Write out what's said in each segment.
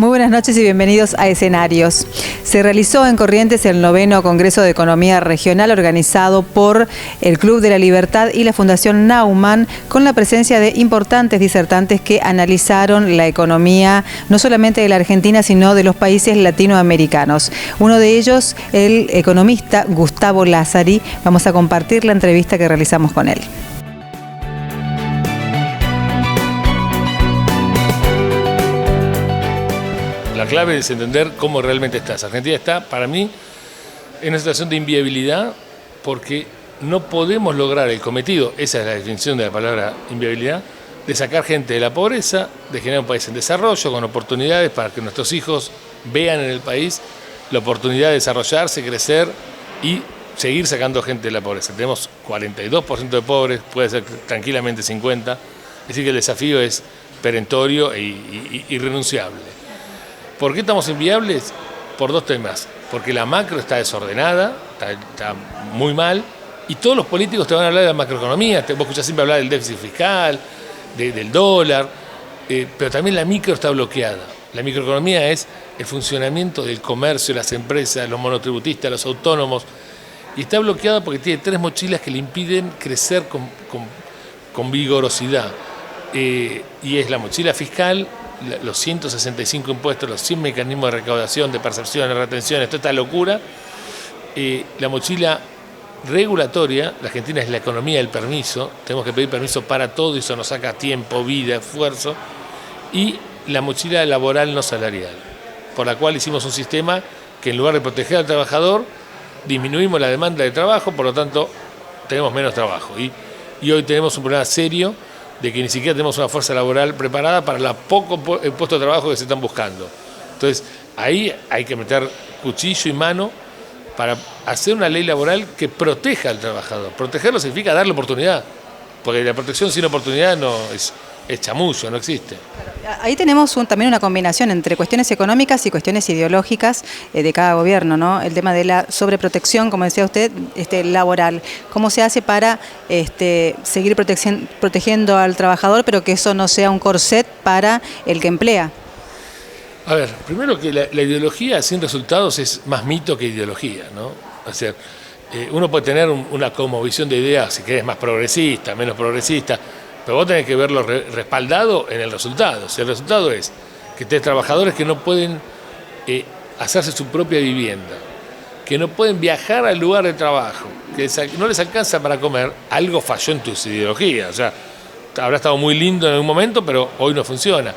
Muy buenas noches y bienvenidos a Escenarios. Se realizó en Corrientes el 9º Congreso de Economía Regional organizado por el Club de la Libertad y la Fundación Naumann, con la presencia de importantes disertantes que analizaron la economía no solamente de la Argentina, sino de los países latinoamericanos. Uno de ellos, el economista Gustavo Lázari. Vamos a compartir la entrevista que realizamos con él. La clave es entender cómo realmente estás. Argentina está, para mí, en una situación de inviabilidad porque no podemos lograr el cometido, esa es la definición de la palabra inviabilidad, de sacar gente de la pobreza, de generar un país en desarrollo, con oportunidades para que nuestros hijos vean en el país la oportunidad de desarrollarse, crecer y seguir sacando gente de la pobreza. Tenemos 42% de pobres, puede ser tranquilamente 50%, es decir que el desafío es perentorio e irrenunciable. ¿Por qué estamos inviables? Por dos temas. Porque la macro está desordenada, está muy mal, y todos los políticos te van a hablar de la macroeconomía. Vos escuchás siempre hablar del déficit fiscal, del dólar, pero también la micro está bloqueada. La microeconomía es el funcionamiento del comercio, las empresas, los monotributistas, los autónomos, y está bloqueada porque tiene tres mochilas que le impiden crecer con vigorosidad. Y es la mochila fiscal, los 165 impuestos, los 100 mecanismos de recaudación, de percepción, de retención, toda esta locura. La mochila regulatoria, la Argentina es la economía del permiso, tenemos que pedir permiso para todo y eso nos saca tiempo, vida, esfuerzo. Y la mochila laboral no salarial, por la cual hicimos un sistema que en lugar de proteger al trabajador, disminuimos la demanda de trabajo, por lo tanto tenemos menos trabajo. Y hoy tenemos un problema serio de que ni siquiera tenemos una fuerza laboral preparada para los pocos puestos de trabajo que se están buscando. Entonces, ahí hay que meter cuchillo y mano para hacer una ley laboral que proteja al trabajador. Protegerlo significa darle oportunidad, porque la protección sin oportunidad no es chamullo, no existe. Ahí tenemos también una combinación entre cuestiones económicas y cuestiones ideológicas de cada gobierno, ¿no? El tema de la sobreprotección, como decía usted, laboral. ¿Cómo se hace para seguir protegiendo al trabajador, pero que eso no sea un corset para el que emplea? A ver, primero que la ideología sin resultados es más mito que ideología, ¿no? O sea, uno puede tener una cosmovisión de ideas, si querés, más progresista, menos progresista, pero vos tenés que verlo respaldado en el resultado. Si el resultado es que tenés trabajadores que no pueden hacerse su propia vivienda, que no pueden viajar al lugar de trabajo, que no les alcanza para comer, algo falló en tus ideologías. O sea, habrá estado muy lindo en algún momento, pero hoy no funciona.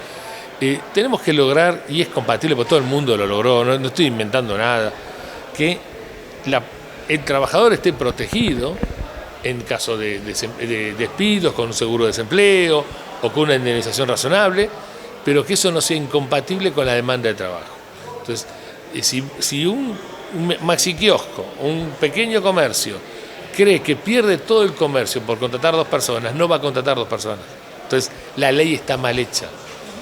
Tenemos que lograr, y es compatible, porque todo el mundo lo logró, no estoy inventando nada, que el trabajador esté protegido en caso de despidos, con un seguro de desempleo o con una indemnización razonable, pero que eso no sea incompatible con la demanda de trabajo. Entonces, si un maxi kiosco, un pequeño comercio, cree que pierde todo el comercio por contratar dos personas, no va a contratar dos personas. Entonces, la ley está mal hecha.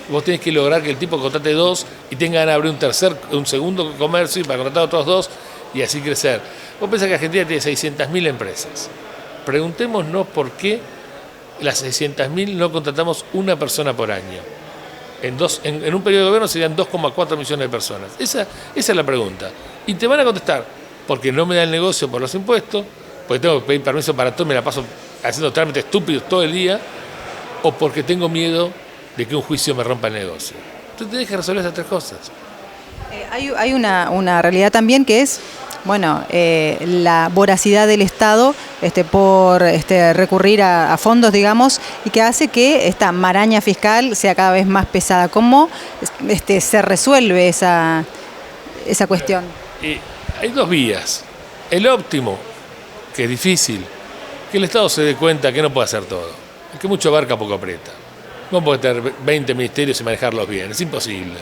Vos tenés que lograr que el tipo contrate dos y tenga ganas de abrir un segundo comercio y para contratar otros dos y así crecer. Vos pensás que Argentina tiene 600.000 empresas. Preguntémonos por qué las 600.000 no contratamos una persona por año. En un periodo de gobierno serían 2,4 millones de personas. Esa es la pregunta. Y te van a contestar, porque no me da el negocio por los impuestos, porque tengo que pedir permiso para todo, me la paso haciendo trámites estúpidos todo el día, o porque tengo miedo de que un juicio me rompa el negocio. Entonces tenés que resolver esas tres cosas. Hay una realidad también que es, la voracidad del Estado por recurrir a fondos, digamos, y que hace que esta maraña fiscal sea cada vez más pesada. ¿Cómo se resuelve esa cuestión? Hay dos vías. El óptimo, que es difícil, que el Estado se dé cuenta que no puede hacer todo, que mucho abarca, poco aprieta. No puede tener 20 ministerios y manejarlos bien, es imposible.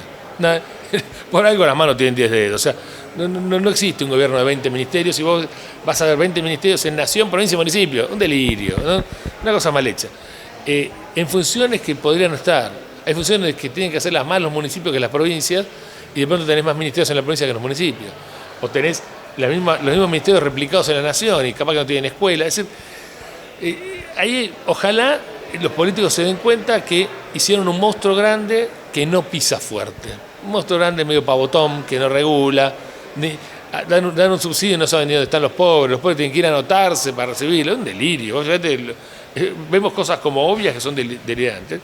Por algo las manos tienen 10 dedos. O sea, no existe un gobierno de 20 ministerios y vos vas a ver 20 ministerios en nación, provincia y municipio. Un delirio, ¿no? Una cosa mal hecha. En funciones que podrían no estar. Hay funciones que tienen que hacerlas más los municipios que las provincias y de pronto tenés más ministerios en la provincia que en los municipios. O tenés los mismos ministerios replicados en la nación y capaz que no tienen escuela. Es decir, ahí ojalá los políticos se den cuenta que hicieron un monstruo grande que no pisa fuerte. Un monstruo grande medio pavotón, que no regula, dan un subsidio y no saben ni dónde están los pobres tienen que ir a anotarse para recibirlo, es un delirio. Vemos cosas como obvias que son delirantes.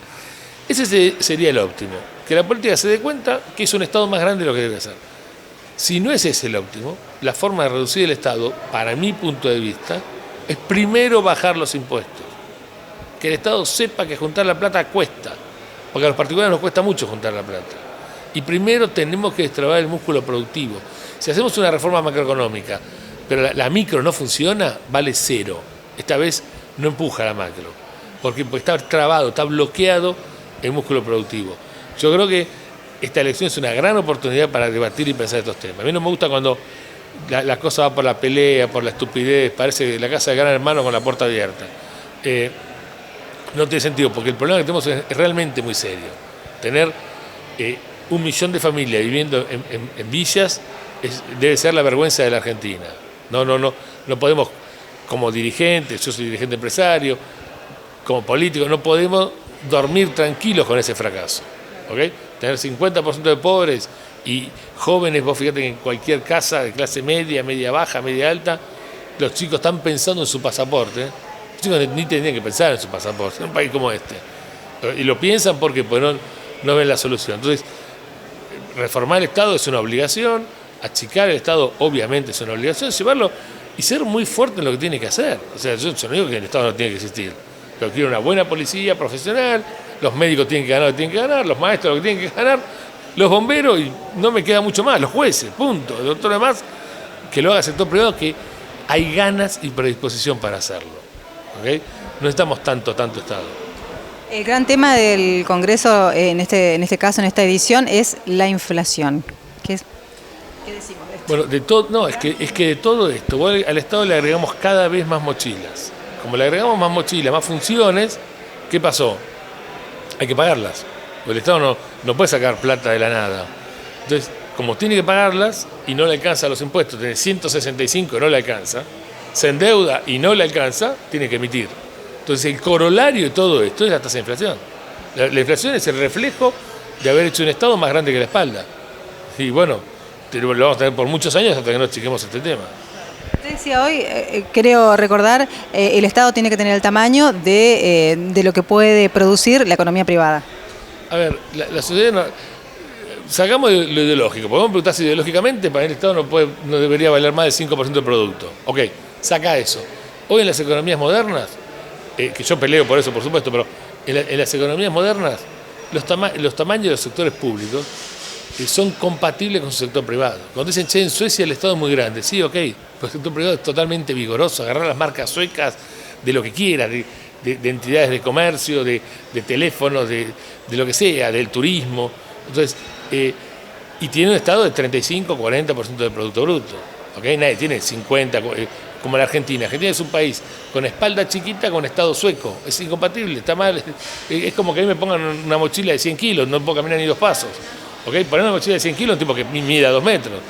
Ese sería el óptimo, que la política se dé cuenta que es un Estado más grande de lo que debe ser. Si no es ese el óptimo, la forma de reducir el Estado, para mi punto de vista, es primero bajar los impuestos. Que el Estado sepa que juntar la plata cuesta, porque a los particulares nos cuesta mucho juntar la plata. Y primero tenemos que destrabar el músculo productivo. Si hacemos una reforma macroeconómica, pero la micro no funciona, vale cero. Esta vez no empuja la macro, porque está trabado, está bloqueado el músculo productivo. Yo creo que esta elección es una gran oportunidad para debatir y pensar estos temas. A mí no me gusta cuando la cosa va por la pelea, por la estupidez, parece la casa de Gran Hermano con la puerta abierta. No tiene sentido, porque el problema que tenemos es realmente muy serio. Tener 1 millón de familias viviendo en villas debe ser la vergüenza de la Argentina. No podemos, como dirigentes, yo soy dirigente empresario, como político, no podemos dormir tranquilos con ese fracaso. ¿Okay? Tener 50% de pobres y jóvenes, vos fíjate que en cualquier casa de clase media, media baja, media alta, los chicos están pensando en su pasaporte. Los chicos ni tendrían que pensar en su pasaporte, en un país como este. Y lo piensan porque pues, no ven la solución. Entonces, reformar el Estado es una obligación, achicar el Estado obviamente es una obligación, llevarlo y ser muy fuerte en lo que tiene que hacer. O sea, yo no digo que el Estado no tiene que existir, pero quiero una buena policía profesional, los médicos tienen que ganar lo que tienen que ganar, los maestros lo que tienen que ganar, los bomberos, y no me queda mucho más, los jueces, punto. El otro demás, que lo haga el sector privado, que hay ganas y predisposición para hacerlo. ¿Okay? No necesitamos tanto Estado. El gran tema del Congreso en este caso, en esta edición, es la inflación. ¿Qué decimos de esto? Bueno, es que de todo esto, al Estado le agregamos cada vez más mochilas. Como le agregamos más mochilas, más funciones, ¿qué pasó? Hay que pagarlas. El Estado no puede sacar plata de la nada. Entonces, como tiene que pagarlas y no le alcanza los impuestos, tiene 165 y no le alcanza, se endeuda y no le alcanza, tiene que emitir. Entonces, el corolario de todo esto es la tasa de inflación. La inflación es el reflejo de haber hecho un Estado más grande que la espalda. Y bueno, lo vamos a tener por muchos años hasta que no chequemos este tema. Usted decía hoy, creo recordar, el Estado tiene que tener el tamaño de lo que puede producir la economía privada. A ver, la sociedad no... Sacamos lo ideológico. Podemos preguntar si ideológicamente para el Estado no debería valer más del 5% del producto. Ok, saca eso. Hoy en las economías modernas, que yo peleo por eso, por supuesto, pero en las economías modernas, los tamaños de los sectores públicos son compatibles con su sector privado. Cuando dicen, che, en Suecia el Estado es muy grande, sí, ok, pero el sector privado es totalmente vigoroso, agarrar las marcas suecas de lo que quiera, de entidades de comercio, de teléfonos, de lo que sea, del turismo. Entonces, y tiene un Estado de 35-40% del Producto Bruto. ¿Okay? Nadie tiene 50%, como la Argentina. Argentina es un país con espalda chiquita con Estado sueco. Es incompatible, está mal. Es como que a mí me pongan una mochila de 100 kilos, no puedo caminar ni 2 pasos. ¿Okay? Poner una mochila de 100 kilos, un tipo que mida 2 metros,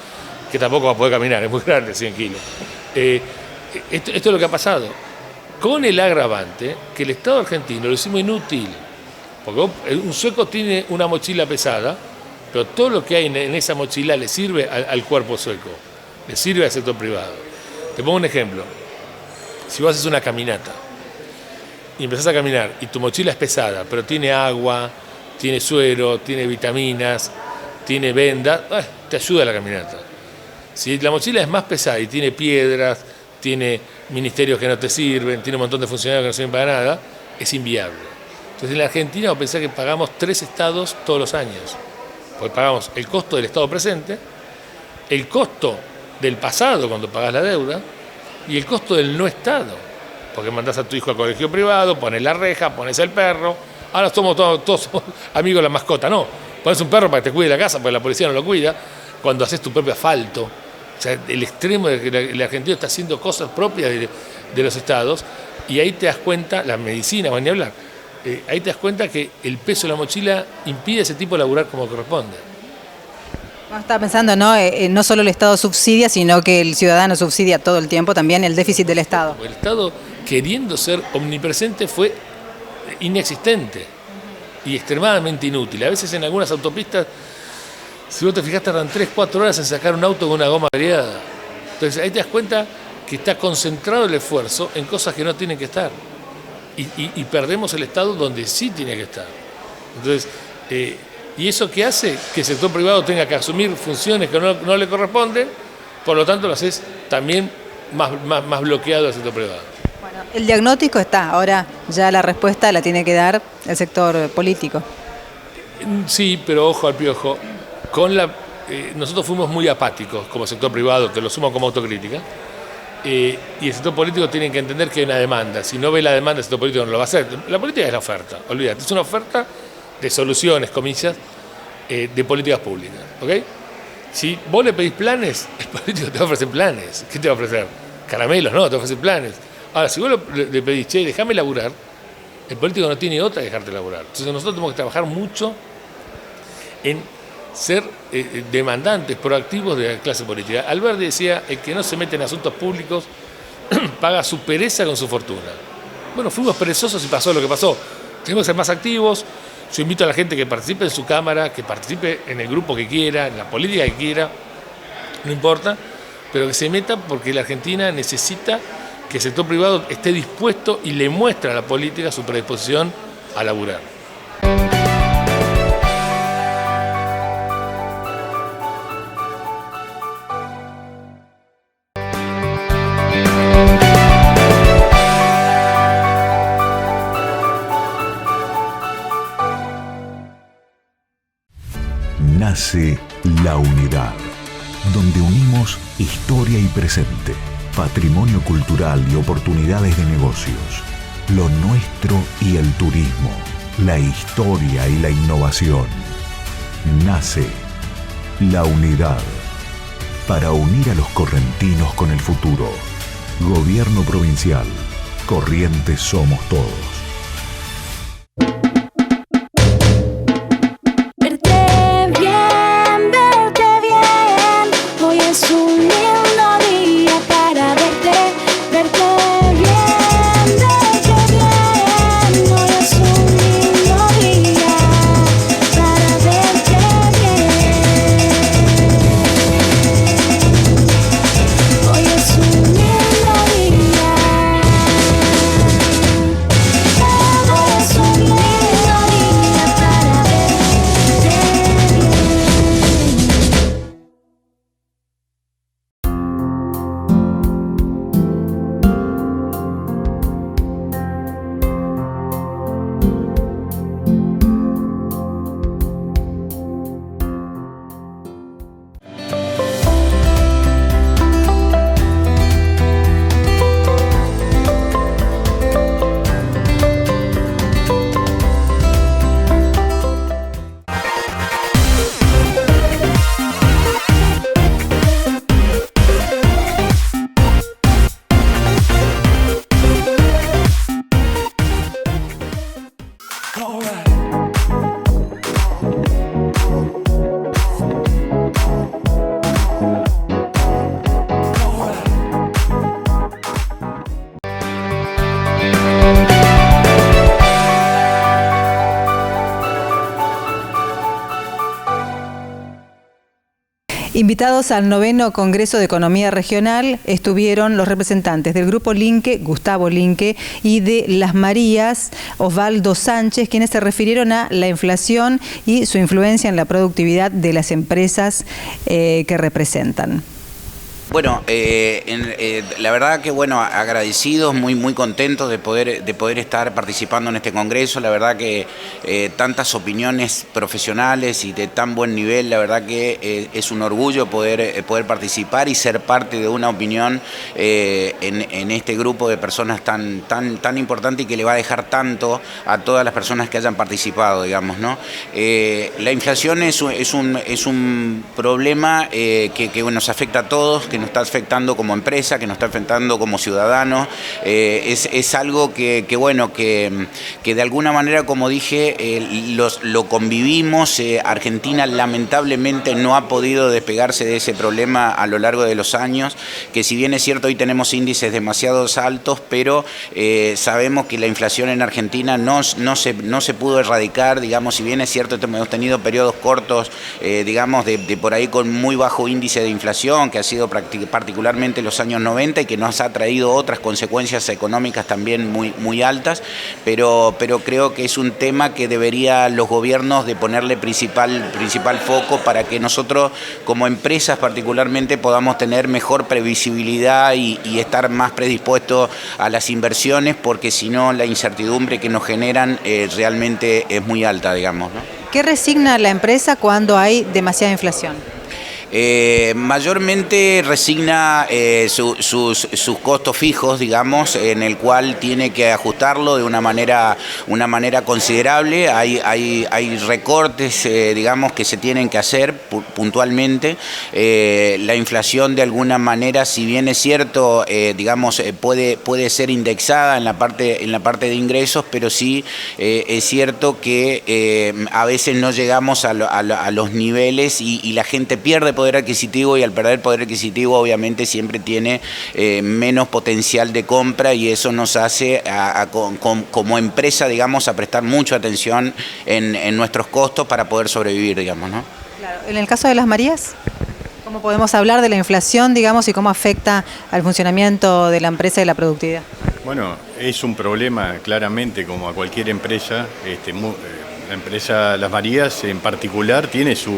que tampoco va a poder caminar, es muy grande 100 kilos. Esto es lo que ha pasado. Con el agravante que el Estado argentino lo hicimos inútil. Porque un sueco tiene una mochila pesada, pero todo lo que hay en esa mochila le sirve al cuerpo sueco, le sirve al sector privado. Te pongo un ejemplo. Si vos haces una caminata y empezás a caminar y tu mochila es pesada, pero tiene agua, tiene suero, tiene vitaminas, tiene vendas, te ayuda a la caminata. Si la mochila es más pesada y tiene piedras, tiene ministerios que no te sirven, tiene un montón de funcionarios que no sirven para nada, es inviable. Entonces en la Argentina vamos a pensar que pagamos 3 estados todos los años. Porque pagamos el costo del estado presente, el costo del pasado cuando pagás la deuda y el costo del no estado. Porque mandás a tu hijo al colegio privado, pones la reja, pones el perro. Ahora todos somos amigos de la mascota. No, pones un perro para que te cuide la casa porque la policía no lo cuida. Cuando haces tu propio asfalto. O sea, el extremo de que el argentino está haciendo cosas propias de los estados y ahí te das cuenta, la medicina, van a hablar. Ahí te das cuenta que el peso de la mochila impide a ese tipo laburar como corresponde. Estaba pensando, no solo el Estado subsidia, sino que el ciudadano subsidia todo el tiempo también el déficit del Estado. El Estado, queriendo ser omnipresente, fue inexistente. y extremadamente inútil. A veces en algunas autopistas, si vos te fijás, tardan 3-4 horas en sacar un auto con una goma variada. Entonces ahí te das cuenta que está concentrado el esfuerzo en cosas que no tienen que estar. Y perdemos el Estado donde sí tiene que estar. Entonces, ¿y eso qué hace? Que el sector privado tenga que asumir funciones que no le corresponden, por lo tanto lo haces también más bloqueado al sector privado. Bueno, el diagnóstico está, ahora ya la respuesta la tiene que dar el sector político. Sí, pero ojo al piojo, nosotros fuimos muy apáticos como sector privado, te lo sumo como autocrítica, y el sector político tiene que entender que hay una demanda. Si no ve la demanda, el sector político no lo va a hacer. La política es la oferta, olvídate, es una oferta de soluciones, comillas, de políticas públicas, ¿ok? Si vos le pedís planes, el político te va a ofrecer planes. ¿Qué te va a ofrecer? Caramelos, no, te va a ofrecer planes. Ahora, si vos le pedís, che, déjame laburar, el político no tiene otra que dejarte laburar. Entonces nosotros tenemos que trabajar mucho en ser demandantes, proactivos de la clase política. Alberti decía, el que no se mete en asuntos públicos paga su pereza con su fortuna. Bueno, fuimos perezosos y pasó lo que pasó. Tenemos que ser más activos. Yo invito a la gente que participe en su cámara, que participe en el grupo que quiera, en la política que quiera, no importa, pero que se meta porque la Argentina necesita que el sector privado esté dispuesto y le muestre a la política su predisposición a laburar. Nace La Unidad, donde unimos historia y presente, patrimonio cultural y oportunidades de negocios, lo nuestro y el turismo, la historia y la innovación. Nace La Unidad, para unir a los correntinos con el futuro. Gobierno Provincial. Corrientes somos todos. Invitados al 9º Congreso de Economía Regional estuvieron los representantes del Grupo Linke, Gustavo Linke, y de Las Marías, Osvaldo Sánchez, quienes se refirieron a la inflación y su influencia en la productividad de las empresas que representan. Bueno, la verdad que bueno, agradecidos, muy contentos de poder estar participando en este congreso. La verdad que tantas opiniones profesionales y de tan buen nivel, la verdad que es un orgullo poder participar y ser parte de una opinión en este grupo de personas tan importante y que le va a dejar tanto a todas las personas que hayan participado, digamos, ¿no? La inflación es un problema que nos afecta a todos, que nos está afectando como empresa, que nos está afectando como ciudadanos. Es algo que de alguna manera, como dije, lo convivimos. Argentina lamentablemente no ha podido despegarse de ese problema a lo largo de los años, que si bien es cierto hoy tenemos índices demasiado altos, pero sabemos que la inflación en Argentina no se pudo erradicar, digamos, si bien es cierto hemos tenido periodos cortos, digamos, de por ahí con muy bajo índice de inflación, que ha sido particularmente los años 90 y que nos ha traído otras consecuencias económicas también muy altas, pero creo que es un tema que debería los gobiernos de ponerle principal foco para que nosotros como empresas particularmente podamos tener mejor previsibilidad y estar más predispuestos a las inversiones, porque si no la incertidumbre que nos generan realmente es muy alta, digamos, ¿no? ¿Qué resigna la empresa cuando hay demasiada inflación? Mayormente resigna sus costos fijos, digamos, en el cual tiene que ajustarlo de una manera considerable. Hay recortes, digamos, que se tienen que hacer puntualmente. La inflación de alguna manera, si bien es cierto, digamos, puede ser indexada en la parte de ingresos, pero sí es cierto que a veces no llegamos a los niveles y la gente pierde poder adquisitivo, y al perder poder adquisitivo obviamente siempre tiene menos potencial de compra, y eso nos hace como empresa, digamos, a prestar mucha atención en nuestros costos para poder sobrevivir, digamos, ¿no? Claro. En el caso de las Marías, ¿cómo podemos hablar de la inflación, digamos, y cómo afecta al funcionamiento de la empresa y la productividad? Bueno, es un problema claramente, como a cualquier empresa. La empresa Las Marías en particular tiene su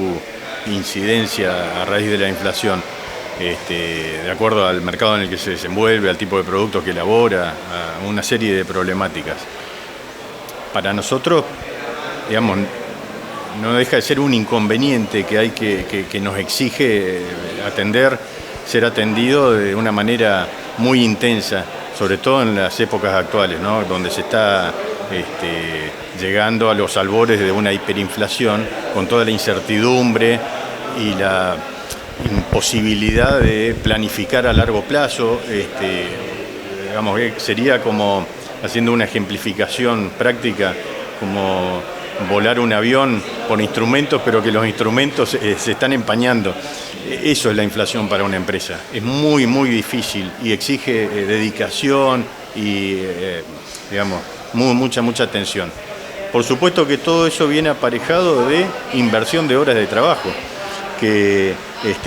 incidencia a raíz de la inflación, de acuerdo al mercado en el que se desenvuelve, al tipo de productos que elabora, a una serie de problemáticas. Para nosotros, digamos, no deja de ser un inconveniente que hay que nos exige ser atendido de una manera muy intensa, sobre todo en las épocas actuales, ¿no? Donde se está llegando a los albores de una hiperinflación, con toda la incertidumbre y la imposibilidad de planificar a largo plazo. Digamos, sería como, haciendo una ejemplificación práctica, como volar un avión por instrumentos, pero que los instrumentos se están empañando. Eso es la inflación para una empresa. Es muy, muy difícil y exige dedicación y, digamos, mucha atención. Por supuesto que todo eso viene aparejado de inversión de horas de trabajo, que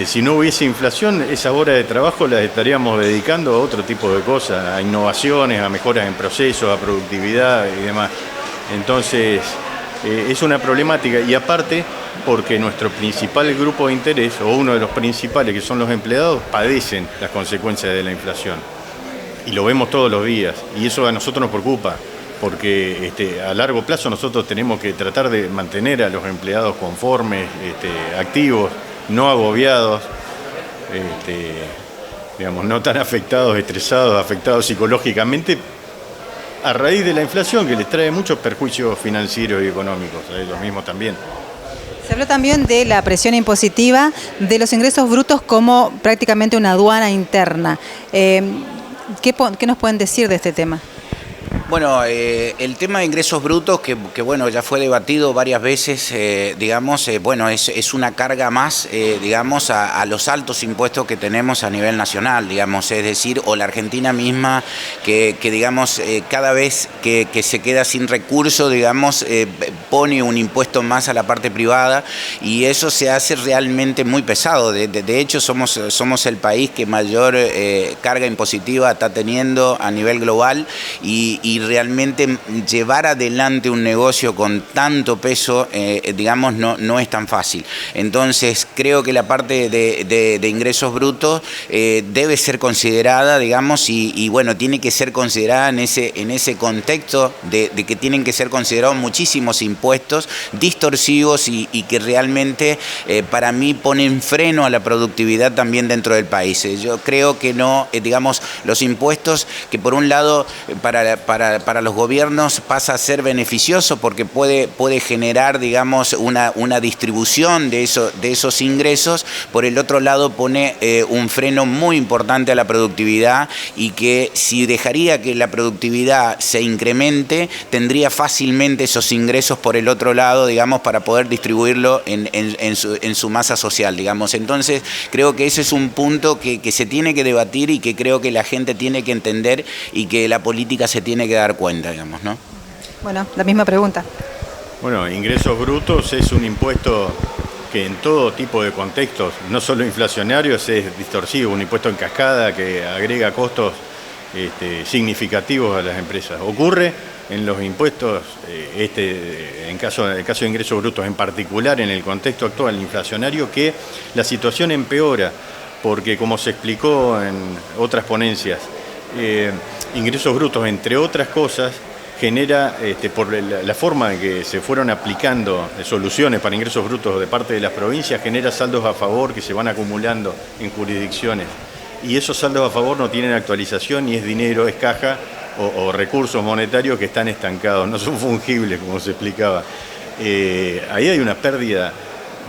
si no hubiese inflación, esas horas de trabajo las estaríamos dedicando a otro tipo de cosas, a innovaciones, a mejoras en procesos, a productividad y demás. Entonces, es una problemática, y aparte porque nuestro principal grupo de interés, o uno de los principales, que son los empleados, padecen las consecuencias de la inflación. Y lo vemos todos los días, y eso a nosotros nos preocupa, porque a largo plazo nosotros tenemos que tratar de mantener a los empleados conformes, activos, no agobiados, digamos, no tan afectados, estresados, afectados psicológicamente, a raíz de la inflación, que les trae muchos perjuicios financieros y económicos, a ellos mismos también. Se habló también de la presión impositiva de los ingresos brutos como prácticamente una aduana interna. ¿Qué nos pueden decir de este tema? Bueno, el tema de ingresos brutos, que bueno, ya fue debatido varias veces, digamos, bueno, es una carga más, digamos, a los altos impuestos que tenemos a nivel nacional, digamos, es decir, o la Argentina misma, que digamos, cada vez que se queda sin recursos, digamos, pone un impuesto más a la parte privada, y eso se hace realmente muy pesado. De hecho, somos el país que mayor carga impositiva está teniendo a nivel global, y realmente llevar adelante un negocio con tanto peso, digamos, no es tan fácil. Entonces, creo que la parte de ingresos brutos debe ser considerada, digamos, y bueno, tiene que ser considerada en ese contexto contexto de que tienen que ser considerados muchísimos impuestos distorsivos y que realmente para mí ponen freno a la productividad también dentro del país. Yo creo que no, digamos, los impuestos que por un lado para los gobiernos pasa a ser beneficioso porque puede generar, digamos, una distribución de esos ingresos, por el otro lado pone un freno muy importante a la productividad y que si dejaría que la productividad se incremente, tendría fácilmente esos ingresos por el otro lado, digamos, para poder distribuirlo en su masa social, digamos. Entonces, creo que ese es un punto que se tiene que debatir y que creo que la gente tiene que entender y que la política se tiene que dar cuenta, digamos, ¿no? Bueno, la misma pregunta. Bueno, ingresos brutos es un impuesto que en todo tipo de contextos, no solo inflacionarios, es distorsivo, un impuesto en cascada que agrega costos significativos a las empresas. Ocurre en los impuestos, en caso de ingresos brutos en particular, en el contexto actual inflacionario, que la situación empeora, porque como se explicó en otras ponencias, ingresos brutos, entre otras cosas, genera, por la forma en que se fueron aplicando soluciones para ingresos brutos de parte de las provincias, genera saldos a favor que se van acumulando en jurisdicciones. Y esos saldos a favor no tienen actualización y es dinero, es caja o recursos monetarios que están estancados, no son fungibles, como se explicaba. Ahí hay una pérdida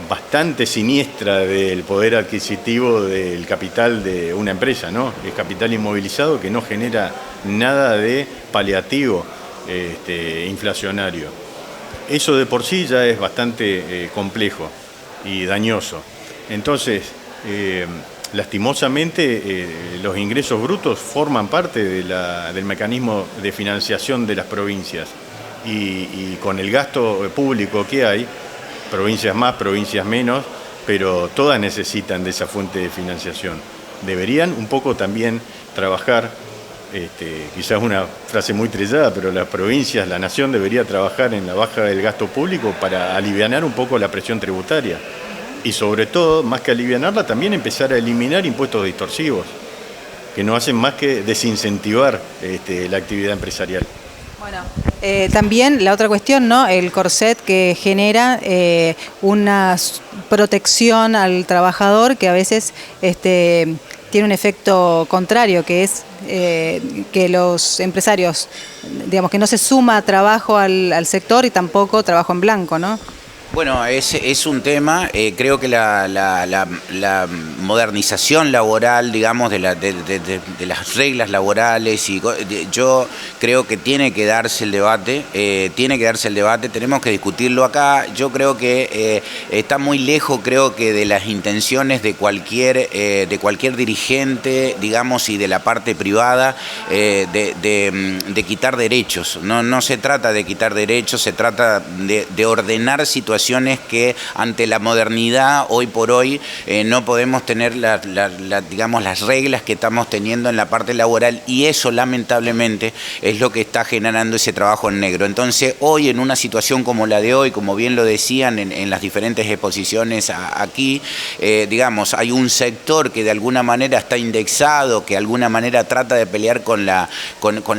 bastante siniestra del poder adquisitivo del capital de una empresa, ¿no? El capital inmovilizado que no genera nada de paliativo inflacionario. Eso de por sí ya es bastante complejo y dañoso. Entonces, lastimosamente, los ingresos brutos forman parte del mecanismo de financiación de las provincias y con el gasto público que hay, provincias más, provincias menos, pero todas necesitan de esa fuente de financiación. Deberían un poco también trabajar, quizás una frase muy trillada, pero las provincias, la nación debería trabajar en la baja del gasto público para alivianar un poco la presión tributaria. Y sobre todo, más que alivianarla, también empezar a eliminar impuestos distorsivos, que no hacen más que desincentivar la actividad empresarial. Bueno, también la otra cuestión, ¿no? El corset que genera una protección al trabajador que a veces tiene un efecto contrario, que es que los empresarios, digamos, que no se suma trabajo al sector y tampoco trabajo en blanco, ¿no? Bueno, es un tema, creo que la modernización laboral, digamos, de las reglas laborales, y yo creo que tiene que darse el debate, tenemos que discutirlo acá. Yo creo que está muy lejos, creo que de las intenciones de cualquier dirigente, digamos, y de la parte privada, de quitar derechos. No se trata de quitar derechos, se trata de ordenar situaciones que ante la modernidad hoy por hoy no podemos tener digamos, las reglas que estamos teniendo en la parte laboral, y eso lamentablemente es lo que está generando ese trabajo en negro. Entonces hoy, en una situación como la de hoy, como bien lo decían en las diferentes exposiciones aquí, digamos, hay un sector que de alguna manera está indexado, que de alguna manera trata de pelear con la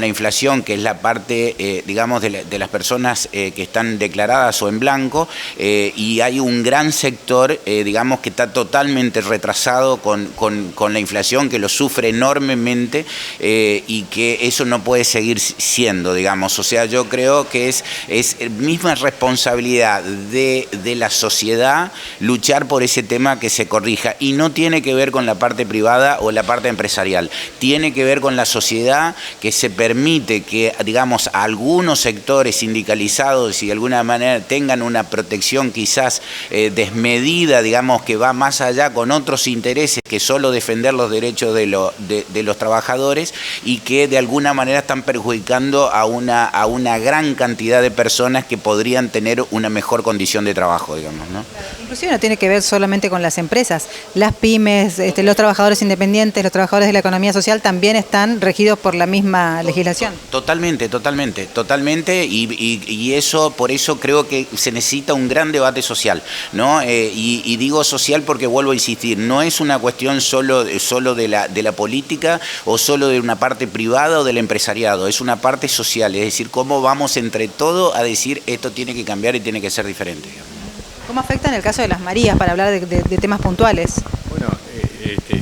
inflación, que es la parte, digamos, de las personas que están declaradas o en blanco, y hay un gran sector, digamos, que está totalmente retrasado con la inflación, que lo sufre enormemente, y que eso no puede seguir siendo, digamos. O sea, yo creo que es misma responsabilidad de la sociedad luchar por ese tema, que se corrija, y no tiene que ver con la parte privada o la parte empresarial, tiene que ver con la sociedad, que se permite que, digamos, algunos sectores sindicalizados y de alguna manera tengan una protección quizás desmedida, digamos, que va más allá con otros intereses que solo defender los derechos de los trabajadores, y que de alguna manera están perjudicando a una gran cantidad de personas que podrían tener una mejor condición de trabajo, digamos, ¿no? Inclusive no tiene que ver solamente con las empresas, las pymes, los trabajadores independientes, los trabajadores de la economía social también están regidos por la misma legislación. Totalmente, y eso, por eso creo que se necesita un gran debate social, ¿no? Y digo social porque vuelvo a insistir, no es una cuestión solo de la política o solo de una parte privada o del empresariado, es una parte social, es decir, cómo vamos entre todos a decir esto tiene que cambiar y tiene que ser diferente. ¿Cómo afecta en el caso de las Marías, para hablar de temas puntuales? Bueno,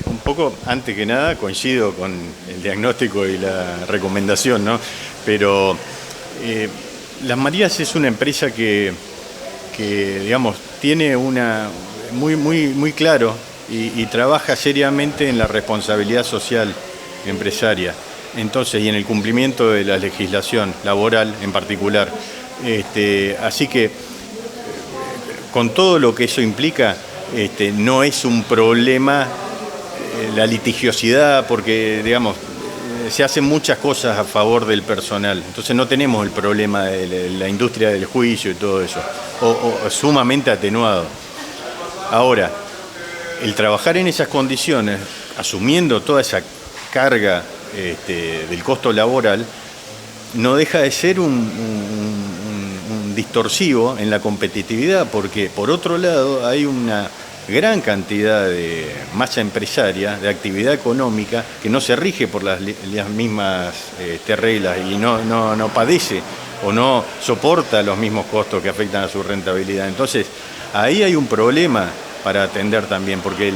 un poco, antes que nada, coincido con el diagnóstico y la recomendación, ¿no? Pero Las Marías es una empresa que digamos, tiene muy claro y trabaja seriamente en la responsabilidad social empresaria. Entonces, y en el cumplimiento de la legislación laboral en particular. Así que, con todo lo que eso implica, no es un problema la litigiosidad, porque, digamos, se hacen muchas cosas a favor del personal. Entonces no tenemos el problema de la industria del juicio y todo eso, o sumamente atenuado. Ahora, el trabajar en esas condiciones, asumiendo toda esa carga del costo laboral, no deja de ser un distorsivo en la competitividad, porque por otro lado hay una gran cantidad de masa empresaria, de actividad económica, que no se rige por las mismas reglas y no padece o no soporta los mismos costos que afectan a su rentabilidad. Entonces, ahí hay un problema para atender también, porque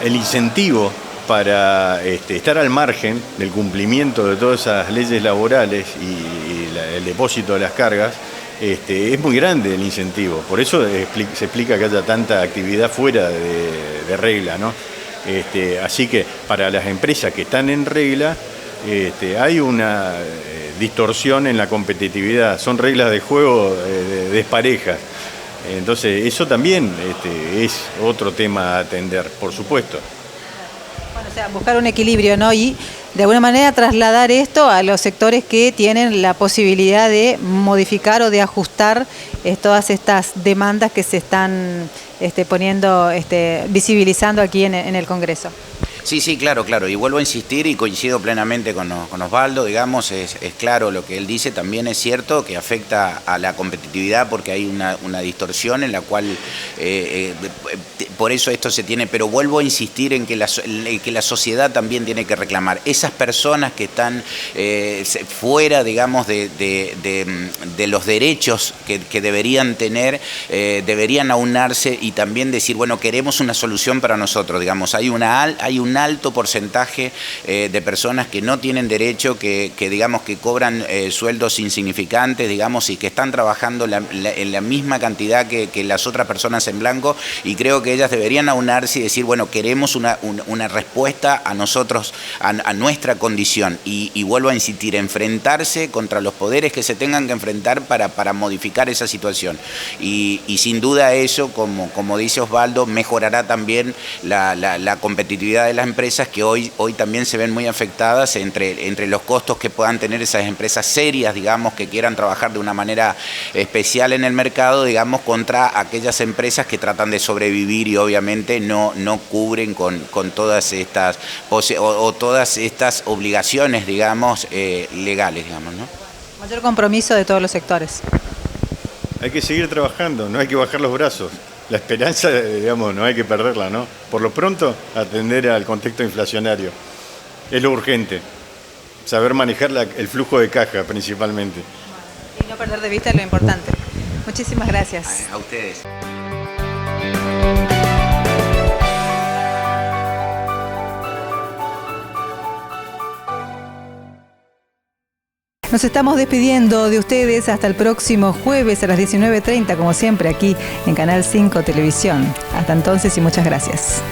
el incentivo para estar al margen del cumplimiento de todas esas leyes laborales y el depósito de las cargas, es muy grande el incentivo. Por eso se explica que haya tanta actividad fuera de regla, ¿no? Así que para las empresas que están en regla, hay una distorsión en la competitividad. Son reglas de juego desparejas. Entonces, eso también es otro tema a atender, por supuesto. Bueno, o sea, buscar un equilibrio, ¿no? Y de alguna manera trasladar esto a los sectores que tienen la posibilidad de modificar o de ajustar todas estas demandas que se están visibilizando aquí en el Congreso. Sí, claro. Y vuelvo a insistir y coincido plenamente con Osvaldo, digamos, es claro lo que él dice. También es cierto que afecta a la competitividad porque hay una distorsión en la cual, por eso esto se tiene, pero vuelvo a insistir en que la sociedad también tiene que reclamar. Esas personas que están fuera, digamos, de los derechos que deberían tener, deberían aunarse y también decir, bueno, queremos una solución para nosotros, digamos, hay un alto porcentaje de personas que no tienen derecho, que digamos que cobran sueldos insignificantes, digamos, y que están trabajando en la misma cantidad que las otras personas en blanco, y creo que ellas deberían aunarse y decir, bueno, queremos una respuesta a nosotros, a nuestra condición, y vuelvo a insistir, enfrentarse contra los poderes que se tengan que enfrentar para modificar esa situación. Y sin duda eso, como dice Osvaldo, mejorará también la competitividad de las empresas que hoy también se ven muy afectadas entre los costos que puedan tener esas empresas serias, digamos, que quieran trabajar de una manera especial en el mercado, digamos, contra aquellas empresas que tratan de sobrevivir y obviamente no cubren con todas estas todas estas obligaciones, digamos, legales, digamos, ¿no? Mayor compromiso de todos los sectores. Hay que seguir trabajando, no hay que bajar los brazos. La esperanza, digamos, no hay que perderla, ¿no? Por lo pronto, atender al contexto inflacionario. Es lo urgente. Saber manejar el flujo de caja, principalmente. Y no perder de vista lo importante. Muchísimas gracias. A ustedes. Nos estamos despidiendo de ustedes hasta el próximo jueves a las 19:30, como siempre, aquí en Canal 5 Televisión. Hasta entonces y muchas gracias.